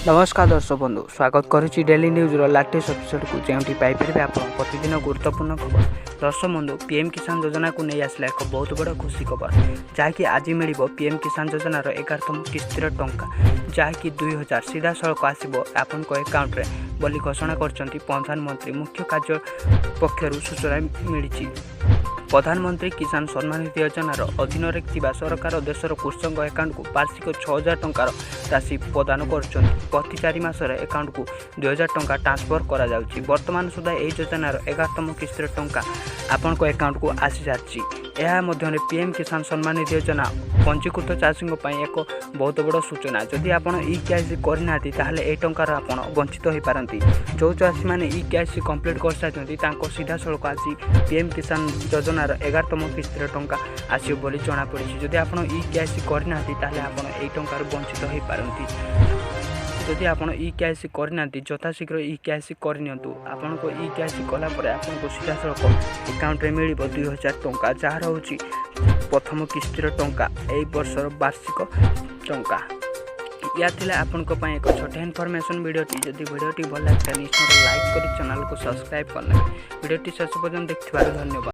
नमस्कार दर्शक बंधु स्वागत करुच्ची डेली न्यूज लाटेस्ट एपिसोड को जो पाइपर आप प्रतिदिन गुरुत्वपूर्ण खबर। दर्शक बंधु पीएम किसान योजना को नहीं आसला एक बहुत बड़ खुशी खबर जहाँकि आज मिल पीएम किसान योजनार 11तम किस्तिर टंका जहाँकि 2000 सीधा सड़क आसो आपण एकाउंट बोली घोषणा कर प्रधानमंत्री मुख्य कार्य पक्षर सूचना मिली। प्रधानमंत्री किसान सम्मान निधि योजनार अधीन सरकार देशर कृषक एकाउंट को वार्षिक 6000 टंकार राशि प्रदान कर प्रति 4 मासर एकाउंट को 2000 टंका ट्रांसफर करा जाउची। वर्तमान सुधा यह योजनार 11तम किस्तिर टंका आपण एकाउंट को आसी सारी। यह मध्य पीएम किसान सम्मान निधि योजना पंजीकृत चाषी एक बहुत बड़ सूचना। जदि आप ई-केवाईसी करना ताहले ए टंकार आप वंचित हो पारती। जो चाषी मैंने ई-केवाईसी कंप्लीट कर सारी सीधा सड़क आसी पीएम किसान योजनार 11तम किस्तिर टंका आसो बोली जमापड़ी। जदि आप ई-केवाईसी करना ताहले आप ए टंकार वंचित हो पारती। जदि आप ई-केवाईसी करना यथाशीघ्र ई-केवाईसी करनी आपन को ई-केवाईसी कलापर आपको सीधा सड़क एकाउंट में मिल 2000 टंका जार हूँ प्रथम किस्तिर टंका यही वर्षर वार्षिक टंका। या आपण एक छोटा इनफॉरमेशन वीडियोटी जदि वीडियोटी भल लगे निश्चय लाइक कर चैनल को सब्सक्राइब करना। वीडियोटी शेष पर्यटन देखिबार धन्यवाद।